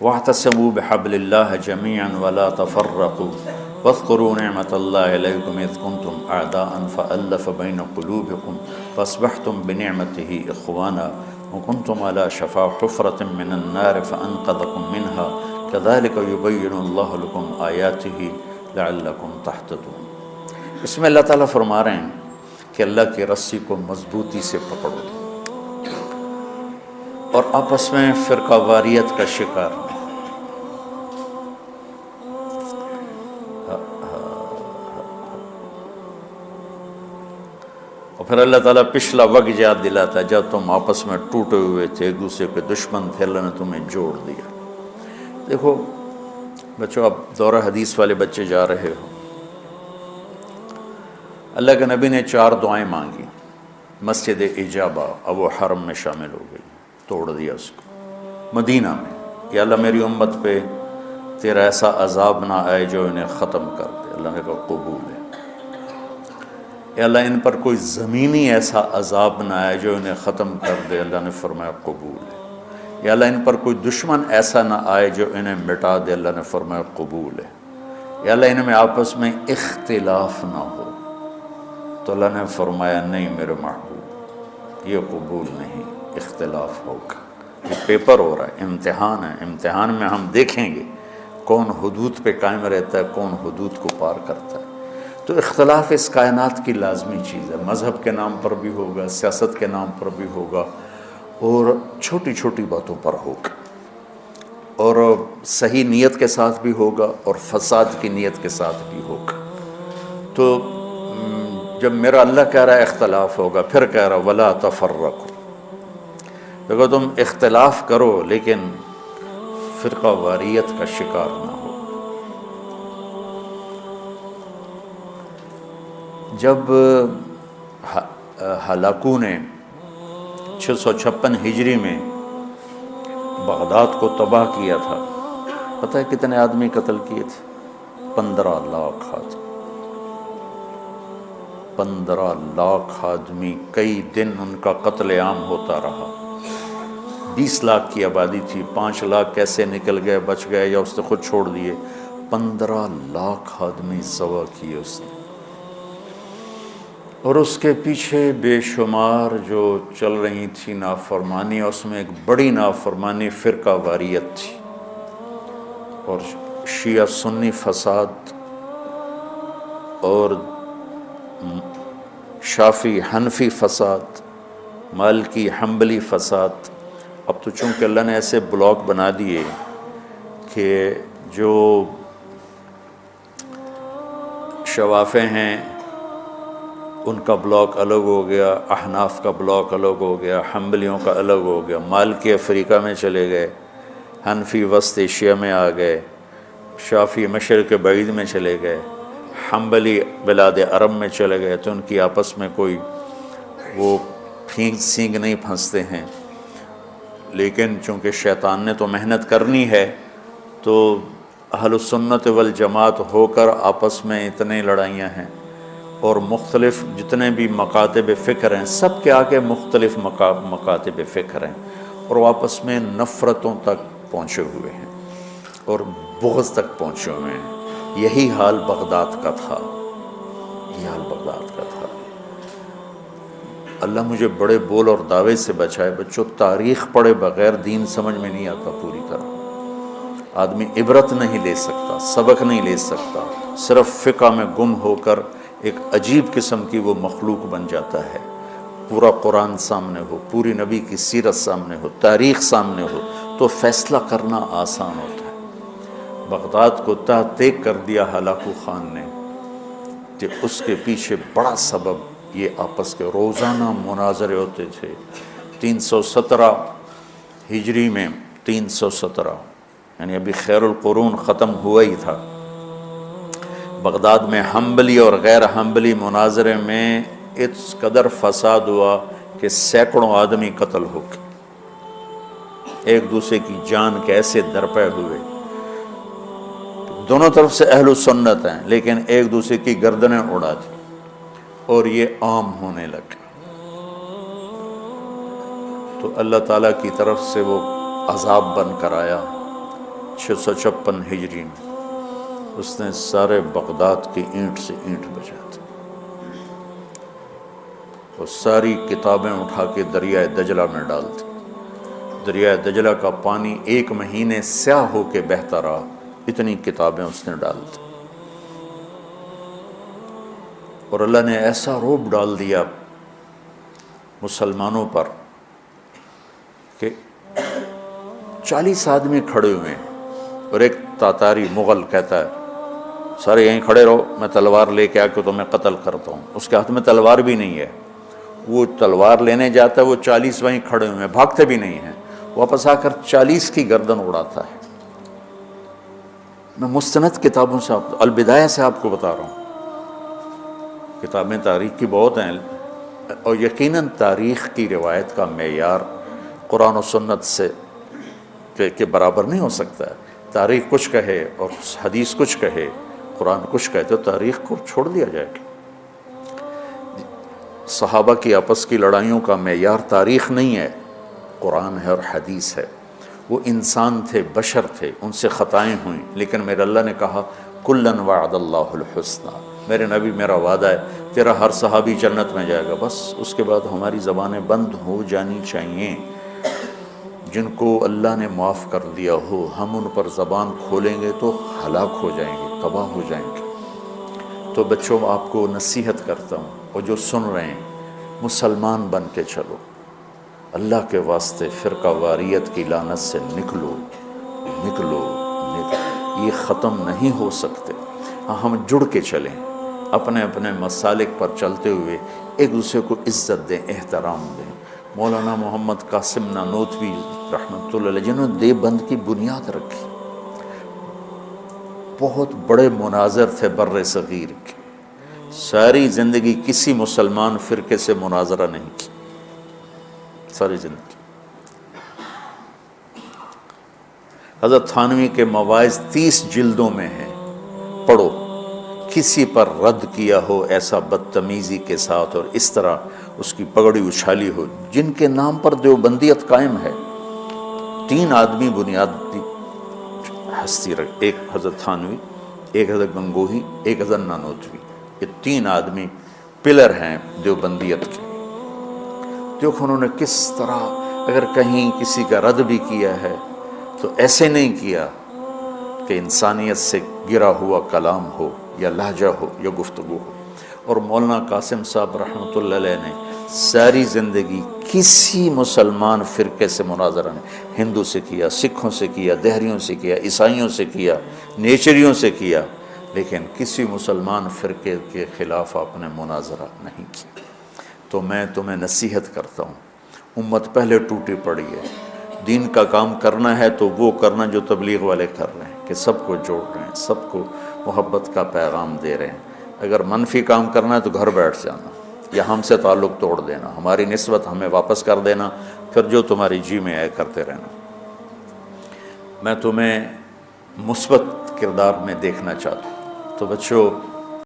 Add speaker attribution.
Speaker 1: واعتصموا بحبل اللہ جميعا ولا تفرقوا واذكروا نعمة الله عليكم إذ كنتم أعداء فألف بين قلوبكم فأصبحتم بنعمته إخوانا وكنتم على شفا حفرة من النار فأنقذكم منها كذلك يبين الله لكم آياته لعلكم تهتدون۔ اس میں اللہ تعالیٰ فرما رہے ہیں کہ اللہ کی رسی کو مضبوطی سے پکڑو اور آپس میں فرقہ واریت کا شکار نہیں۔ اور پھر اللہ تعالیٰ پچھلا وقت یاد دلاتا ہے جب تم آپس میں ٹوٹے ہوئے تھے، ایک دوسرے کے دشمن تھے، اللہ نے تمہیں جوڑ دیا۔ دیکھو بچوں، اب دورہ حدیث والے بچے جا رہے ہو، اللہ کے نبی نے 4 دعائیں مانگی، مسجد اجابہ، اب وہ حرم میں شامل ہو گئی، توڑ دیا اس کو۔ مدینہ میں، یا اللہ میری امت پہ تیرا ایسا عذاب نہ آئے جو انہیں ختم کر دے، اللہ نے کہا قبول ہے۔ یا اللہ ان پر کوئی زمینی ایسا عذاب نہ آئے جو انہیں ختم کر دے، اللہ نے فرمایا قبول ہے۔ یا اللہ ان پر کوئی دشمن ایسا نہ آئے جو انہیں مٹا دے، اللہ نے فرمایا قبول ہے۔ یا اللہ ان میں آپس میں اختلاف نہ ہو، تو اللہ نے فرمایا نہیں میرے محبوب، یہ قبول نہیں، اختلاف ہوگا۔ یہ پیپر ہو رہا ہے، امتحان ہے، امتحان میں ہم دیکھیں گے کون حدود پہ قائم رہتا ہے، کون حدود کو پار کرتا ہے۔ تو اختلاف اس کائنات کی لازمی چیز ہے، مذہب کے نام پر بھی ہوگا، سیاست کے نام پر بھی ہوگا، اور چھوٹی چھوٹی باتوں پر ہوگا، اور صحیح نیت کے ساتھ بھی ہوگا اور فساد کی نیت کے ساتھ بھی ہوگا۔ تو جب میرا اللہ کہہ رہا ہے اختلاف ہوگا، پھر کہہ رہا ولا تفرقوا، دیکھو تم اختلاف کرو لیکن فرقہ واریت کا شکار نہ ہو۔ جب ہلاکو نے 656 ہجری میں بغداد کو تباہ کیا تھا، پتہ ہے کتنے آدمی قتل کیے تھے؟ 15 لاکھ آدمی۔ 15 لاکھ آدمی، کئی دن ان کا قتل عام ہوتا رہا۔ 20 لاکھ کی آبادی تھی، 5 لاکھ کیسے نکل گئے، بچ گئے یا اس نے خود چھوڑ دیے۔ 15 لاکھ آدمی ذبح کیے اس نے، اور اس کے پیچھے بے شمار جو چل رہی تھی نافرمانی، اس میں ایک بڑی نافرمانی فرقہ واریت تھی، اور شیعہ سنی فساد اور شافعی حنفی فساد، مالکی حنبلی فساد۔ اب تو چونکہ اللہ نے ایسے بلاک بنا دیے کہ جو شوافع ہیں ان کا بلاک الگ ہو گیا، احناف کا بلاک الگ ہو گیا، حنبلیوں کا الگ ہو گیا، مالکی افریقہ میں چلے گئے، حنفی وسط ایشیا میں آ گئے، شافعی مشرق بعید میں چلے گئے، حنبلی بلاد عرب میں چلے گئے۔ تو ان کی آپس میں کوئی وہ پھینک سینگ نہیں پھنستے ہیں، لیکن چونکہ شیطان نے تو محنت کرنی ہے، تو اہل السنت والجماعت ہو کر آپس میں اتنے لڑائیاں ہیں، اور مختلف جتنے بھی مکاتب فکر ہیں سب کے آگے مختلف مکاتب فکر ہیں، اور وہ آپس میں نفرتوں تک پہنچے ہوئے ہیں اور بغض تک پہنچے ہوئے ہیں۔ یہی حال بغداد کا تھا، یہی حال بغداد کا تھا۔ اللہ مجھے بڑے بول اور دعوے سے بچائے۔ بچوں، تاریخ پڑھے بغیر دین سمجھ میں نہیں آتا پوری طرح۔ آدمی عبرت نہیں لے سکتا، سبق نہیں لے سکتا، صرف فقہ میں گم ہو کر ایک عجیب قسم کی وہ مخلوق بن جاتا ہے۔ پورا قرآن سامنے ہو، پوری نبی کی سیرت سامنے ہو، تاریخ سامنے ہو، تو فیصلہ کرنا آسان ہوتا ہے۔ بغداد کو تحت کر دیا ہلاکو خان نے، کہ اس کے پیچھے بڑا سبب یہ آپس کے روزانہ مناظرے ہوتے تھے۔ 317 ہجری میں، 317 یعنی ابھی خیر القرون ختم ہوا ہی تھا، بغداد میں حنبلی اور غیر حنبلی مناظرے میں اس قدر فساد ہوا کہ سینکڑوں آدمی قتل ہو گئے، ایک دوسرے کی جان کے ایسے درپے ہوئے۔ دونوں طرف سے اہل سنت ہیں لیکن ایک دوسرے کی گردنیں اڑا دی، اور یہ عام ہونے لگا۔ تو اللہ تعالیٰ کی طرف سے وہ عذاب بن کر آیا 656 ہجری میں اس نے سارے بغداد کی اینٹ سے اینٹ بجا دی، وہ ساری کتابیں اٹھا کے دریائے دجلہ میں ڈال دی۔ دریائے دجلہ کا پانی 1 مہینے سیاہ ہو کے بہتا رہا، اتنی کتابیں اس نے ڈال دی۔ اور اللہ نے ایسا رعب ڈال دیا مسلمانوں پر کہ 40 آدمی کھڑے ہوئے ہیں، اور ایک تاتاری مغل کہتا ہے سارے یہیں کھڑے رہو، میں تلوار لے کے آ کے تمہیں قتل کرتا ہوں۔ اس کے ہاتھ میں تلوار بھی نہیں ہے، وہ تلوار لینے جاتا ہے، وہ 40 وہیں کھڑے ہوئے ہیں، بھاگتے بھی نہیں ہیں، واپس آ کر 40 کی گردن اڑاتا ہے۔ میں مستند کتابوں سے البدایہ سے آپ کو بتا رہا ہوں، کتابیں تاریخ کی بہت ہیں، اور یقیناً تاریخ کی روایت کا معیار قرآن و سنت سے کے برابر نہیں ہو سکتا ہے۔ تاریخ کچھ کہے اور حدیث کچھ کہے، قرآن کچھ کہے، تو تاریخ کو چھوڑ دیا جائے گا۔ صحابہ کی آپس کی لڑائیوں کا معیار تاریخ نہیں ہے، قرآن ہے اور حدیث ہے۔ وہ انسان تھے، بشر تھے، ان سے خطائیں ہوئیں، لیکن میرے اللہ نے کہا کُلًّا وعد اللہ الحسنى، میرے نبی میرا وعدہ ہے تیرا ہر صحابی جنت میں جائے گا۔ بس اس کے بعد ہماری زبانیں بند ہو جانی چاہیے۔ جن کو اللہ نے معاف کر دیا ہو، ہم ان پر زبان کھولیں گے تو ہلاک ہو جائیں گے، تباہ ہو جائیں گے۔ تو بچوں آپ کو نصیحت کرتا ہوں، اور جو سن رہے ہیں مسلمان بن کے چلو، اللہ کے واسطے فرقہ واریت کی لعنت سے نکلو نکلو نکلو، یہ ختم نہیں ہو سکتے۔ ہم جڑ کے چلیں، اپنے اپنے مسالک پر چلتے ہوئے ایک دوسرے کو عزت دیں، احترام دیں۔ مولانا محمد قاسم نانوتوی رحمۃ اللہ علیہ جنہوں نے دیوبند کی بنیاد رکھی، بہت بڑے مناظر تھے بر صغیر کے، ساری زندگی کسی مسلمان فرقے سے مناظرہ نہیں کی، ساری زندگی۔ حضرت تھانوی کے مواعظ 30 جلدوں میں ہیں، پڑھو۔ کسی پر رد کیا ہو ایسا بدتمیزی کے ساتھ اور اس طرح اس کی پگڑی اچھالی ہو، جن کے نام پر دیوبندیت قائم ہے۔ 3 آدمی بنیادی ہستی رکھ، ایک حضرت تھانوی، ایک حضرت گنگوہی، ایک حضرت نانوتوی، یہ 3 آدمی پلر ہیں دیوبندیت کے۔ دیکھو انہوں نے کس طرح، اگر کہیں کسی کا رد بھی کیا ہے تو ایسے نہیں کیا کہ انسانیت سے گرا ہوا کلام ہو یا لہجہ ہو یا گفتگو ہو۔ اور مولانا قاسم صاحب رحمۃ اللہ علیہ نے ساری زندگی کسی مسلمان فرقے سے مناظرہ نہیں، ہندو سے کیا، سکھوں سے کیا، دہریوں سے کیا، عیسائیوں سے کیا، نیچریوں سے کیا، لیکن کسی مسلمان فرقے کے خلاف آپ نے مناظرہ نہیں کیا۔ تو میں تمہیں نصیحت کرتا ہوں، امت پہلے ٹوٹی پڑی ہے، دین کا کام کرنا ہے تو وہ کرنا جو تبلیغ والے کر رہے ہیں، کہ سب کو جوڑ رہے ہیں، سب کو محبت کا پیغام دے رہے ہیں۔ اگر منفی کام کرنا ہے تو گھر بیٹھ جانا، یا ہم سے تعلق توڑ دینا، ہماری نسبت ہمیں واپس کر دینا، پھر جو تمہاری جی میں آئے کرتے رہنا۔ میں تمہیں مثبت کردار میں دیکھنا چاہتا ہوں۔ تو بچوں،